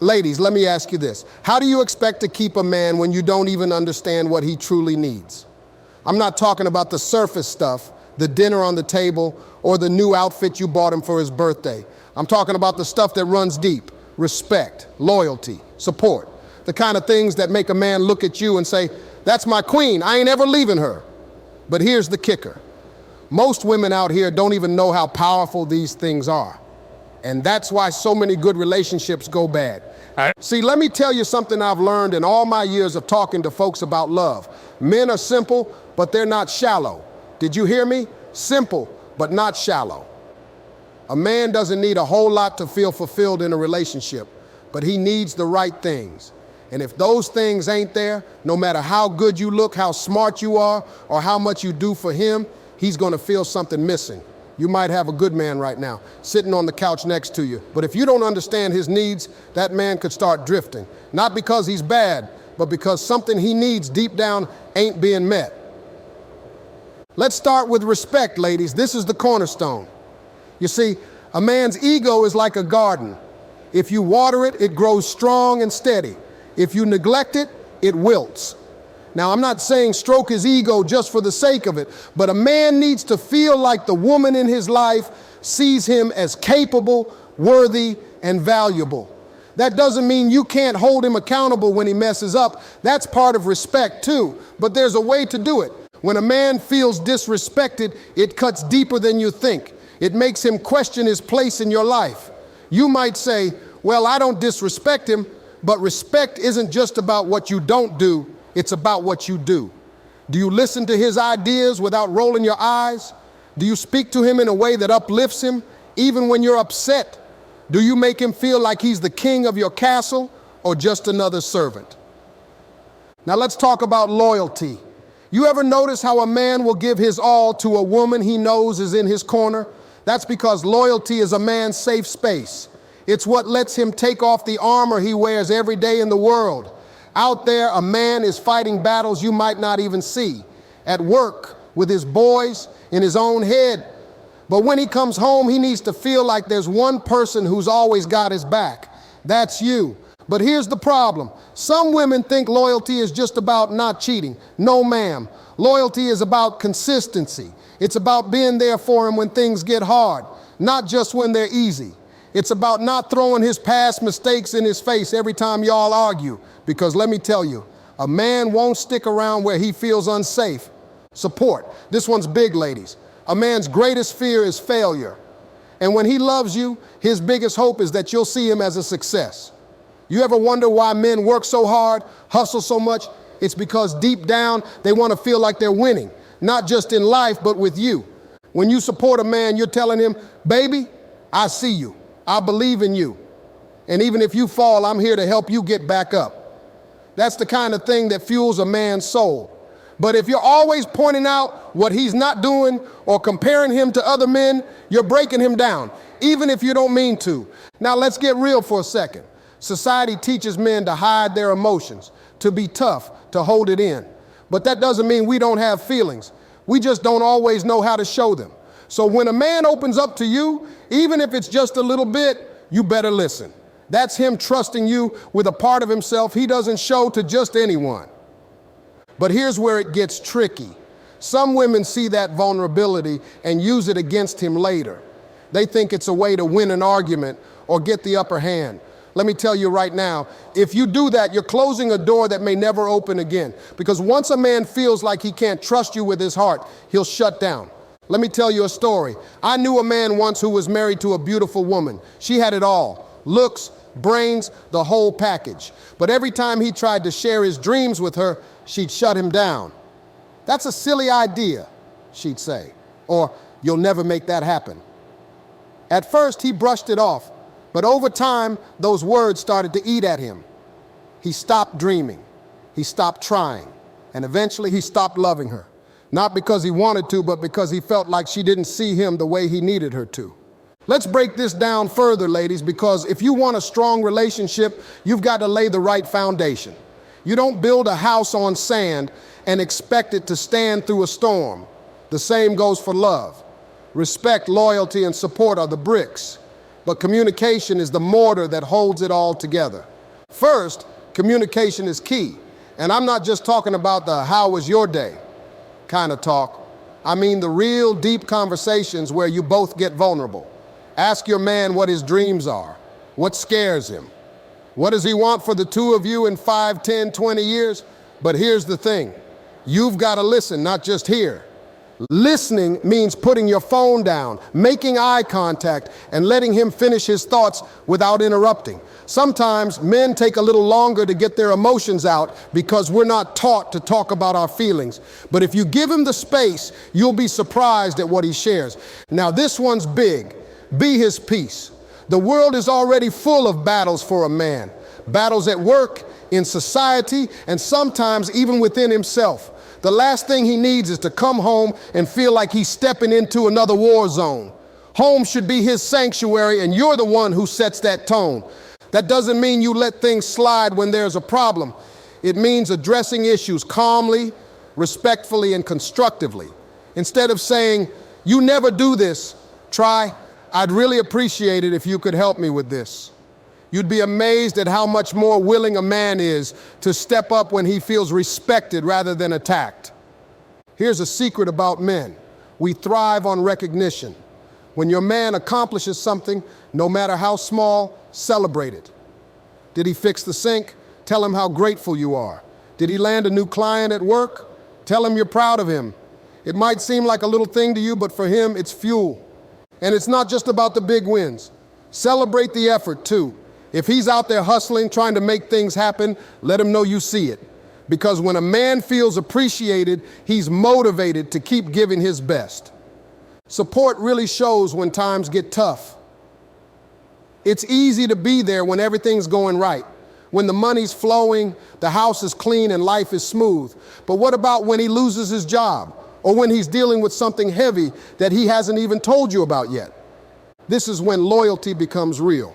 Ladies, let me ask you this. How do you expect to keep a man when you don't even understand what he truly needs? I'm not talking about the surface stuff, the dinner on the table, or the new outfit you bought him for his birthday. I'm talking about the stuff that runs deep: respect, loyalty, support. The kind of things that make a man look at you and say, "That's my queen, I ain't ever leaving her." But here's the kicker. Most women out here don't even know how powerful these things are. And that's why so many good relationships go bad. See, let me tell you something I've learned in all my years of talking to folks about love. Men are simple, but they're not shallow. Did you hear me? Simple, but not shallow. A man doesn't need a whole lot to feel fulfilled in a relationship, but he needs the right things. And if those things ain't there, no matter how good you look, how smart you are, or how much you do for him, he's gonna feel something missing. You might have a good man right now sitting on the couch next to you, but if you don't understand his needs, that man could start drifting. Not because he's bad, but because something he needs deep down ain't being met. Let's start with respect, ladies. This is the cornerstone. You see, a man's ego is like a garden. If you water it, it grows strong and steady. If you neglect it, it wilts. Now, I'm not saying stroke his ego just for the sake of it, but a man needs to feel like the woman in his life sees him as capable, worthy, and valuable. That doesn't mean you can't hold him accountable when he messes up. That's part of respect too, but there's a way to do it. When a man feels disrespected, it cuts deeper than you think. It makes him question his place in your life. You might say, "Well, I don't disrespect him," but respect isn't just about what you don't do. It's about what you do. Do you listen to his ideas without rolling your eyes? Do you speak to him in a way that uplifts him, even when you're upset? Do you make him feel like he's the king of your castle or just another servant? Now let's talk about loyalty. You ever notice how a man will give his all to a woman he knows is in his corner? That's because loyalty is a man's safe space. It's what lets him take off the armor he wears every day in the world. Out there, a man is fighting battles you might not even see. At work, with his boys, in his own head. But when he comes home, he needs to feel like there's one person who's always got his back. That's you. But here's the problem. Some women think loyalty is just about not cheating. No, ma'am. Loyalty is about consistency. It's about being there for him when things get hard, not just when they're easy. It's about not throwing his past mistakes in his face every time y'all argue. Because let me tell you, a man won't stick around where he feels unsafe. Support. This one's big, ladies. A man's greatest fear is failure. And when he loves you, his biggest hope is that you'll see him as a success. You ever wonder why men work so hard, hustle so much? It's because deep down, they want to feel like they're winning, not just in life, but with you. When you support a man, you're telling him, "Baby, I see you. I believe in you. And even if you fall, I'm here to help you get back up." That's the kind of thing that fuels a man's soul. But if you're always pointing out what he's not doing or comparing him to other men, you're breaking him down, even if you don't mean to. Now let's get real for a second. Society teaches men to hide their emotions, to be tough, to hold it in. But that doesn't mean we don't have feelings. We just don't always know how to show them. So when a man opens up to you, even if it's just a little bit, you better listen. That's him trusting you with a part of himself he doesn't show to just anyone. But here's where it gets tricky. Some women see that vulnerability and use it against him later. They think it's a way to win an argument or get the upper hand. Let me tell you right now, if you do that, you're closing a door that may never open again. Because once a man feels like he can't trust you with his heart, he'll shut down. Let me tell you a story. I knew a man once who was married to a beautiful woman. She had it all. Looks, brains, the whole package. But every time he tried to share his dreams with her, she'd shut him down. "That's a silly idea," she'd say. Or, "You'll never make that happen." At first, he brushed it off. But over time, those words started to eat at him. He stopped dreaming. He stopped trying. And eventually, he stopped loving her. Not because he wanted to, but because he felt like she didn't see him the way he needed her to. Let's break this down further, ladies, because if you want a strong relationship, you've got to lay the right foundation. You don't build a house on sand and expect it to stand through a storm. The same goes for love. Respect, loyalty, and support are the bricks, but communication is the mortar that holds it all together. First, communication is key. And I'm not just talking about the "how was your day" kind of talk. I mean the real deep conversations where you both get vulnerable. Ask your man what his dreams are, what scares him. What does he want for the two of you in 5, 10, 20 years? But here's the thing. You've got to listen, not just hear. Listening means putting your phone down, making eye contact, and letting him finish his thoughts without interrupting. Sometimes men take a little longer to get their emotions out because we're not taught to talk about our feelings. But if you give him the space, you'll be surprised at what he shares. Now this one's big. Be his peace. The world is already full of battles for a man. Battles at work, in society, and sometimes even within himself. The last thing he needs is to come home and feel like he's stepping into another war zone. Home should be his sanctuary, and you're the one who sets that tone. That doesn't mean you let things slide when there's a problem. It means addressing issues calmly, respectfully, and constructively. Instead of saying, "You never do this," try, "I'd really appreciate it if you could help me with this." You'd be amazed at how much more willing a man is to step up when he feels respected rather than attacked. Here's a secret about men. We thrive on recognition. When your man accomplishes something, no matter how small, celebrate it. Did he fix the sink? Tell him how grateful you are. Did he land a new client at work? Tell him you're proud of him. It might seem like a little thing to you, but for him, it's fuel. And it's not just about the big wins. Celebrate the effort, too. If he's out there hustling, trying to make things happen, let him know you see it. Because when a man feels appreciated, he's motivated to keep giving his best. Support really shows when times get tough. It's easy to be there when everything's going right, when the money's flowing, the house is clean, and life is smooth. But what about when he loses his job, or when he's dealing with something heavy that he hasn't even told you about yet? This is when loyalty becomes real.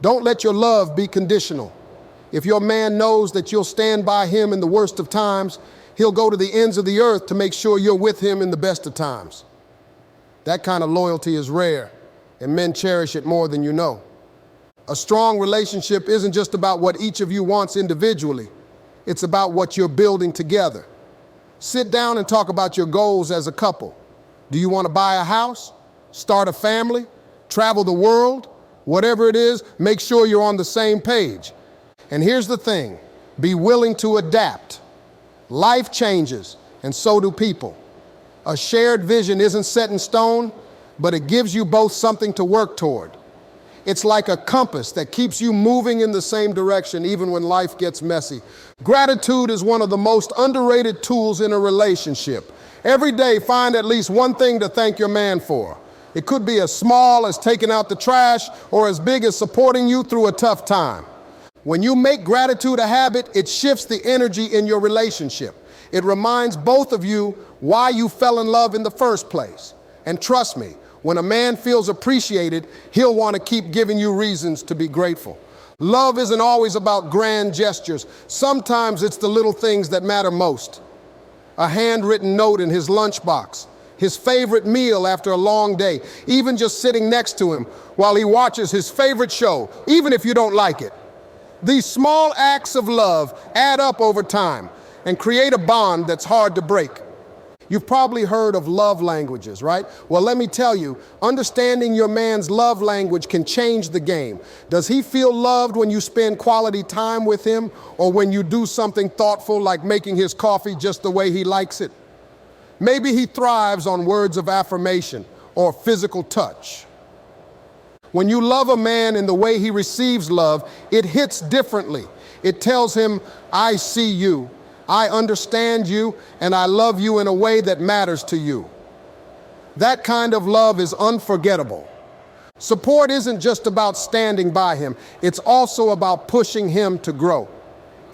Don't let your love be conditional. If your man knows that you'll stand by him in the worst of times, he'll go to the ends of the earth to make sure you're with him in the best of times. That kind of loyalty is rare, and men cherish it more than you know. A strong relationship isn't just about what each of you wants individually. It's about what you're building together. Sit down and talk about your goals as a couple. Do you want to buy a house, start a family, travel the world? Whatever it is, make sure you're on the same page. And here's the thing, be willing to adapt. Life changes, and so do people. A shared vision isn't set in stone, but it gives you both something to work toward. It's like a compass that keeps you moving in the same direction even when life gets messy. Gratitude is one of the most underrated tools in a relationship. Every day, find at least one thing to thank your man for. It could be as small as taking out the trash or as big as supporting you through a tough time. When you make gratitude a habit, it shifts the energy in your relationship. It reminds both of you why you fell in love in the first place. And trust me, when a man feels appreciated, he'll want to keep giving you reasons to be grateful. Love isn't always about grand gestures. Sometimes it's the little things that matter most. A handwritten note in his lunchbox, his favorite meal after a long day, even just sitting next to him while he watches his favorite show, even if you don't like it. These small acts of love add up over time and create a bond that's hard to break. You've probably heard of love languages, right? Well, let me tell you, understanding your man's love language can change the game. Does he feel loved when you spend quality time with him, or when you do something thoughtful like making his coffee just the way he likes it? Maybe he thrives on words of affirmation or physical touch. When you love a man in the way he receives love, it hits differently. It tells him, I see you, I understand you, and I love you in a way that matters to you. That kind of love is unforgettable. Support isn't just about standing by him, it's also about pushing him to grow.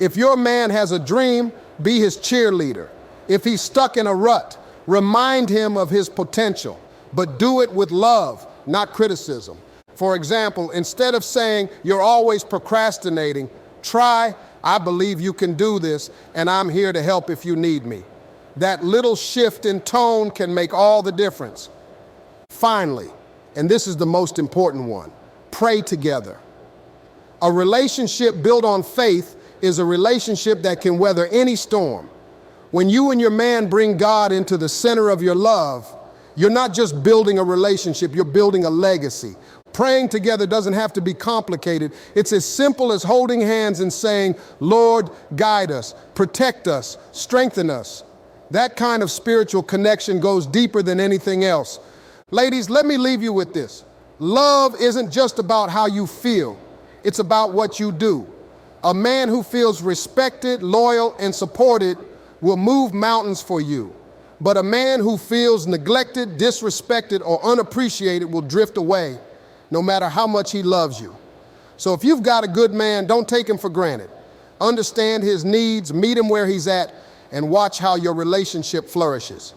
If your man has a dream, be his cheerleader. If he's stuck in a rut, remind him of his potential, but do it with love, not criticism. For example, instead of saying, you're always procrastinating, try, I believe you can do this, and I'm here to help if you need me. That little shift in tone can make all the difference. Finally, and this is the most important one, pray together. A relationship built on faith is a relationship that can weather any storm. When you and your man bring God into the center of your love, you're not just building a relationship, you're building a legacy. Praying together doesn't have to be complicated. It's as simple as holding hands and saying, Lord, guide us, protect us, strengthen us. That kind of spiritual connection goes deeper than anything else. Ladies, let me leave you with this. Love isn't just about how you feel. It's about what you do. A man who feels respected, loyal, and supported will move mountains for you. But a man who feels neglected, disrespected, or unappreciated will drift away, no matter how much he loves you. So if you've got a good man, don't take him for granted. Understand his needs, meet him where he's at, and watch how your relationship flourishes.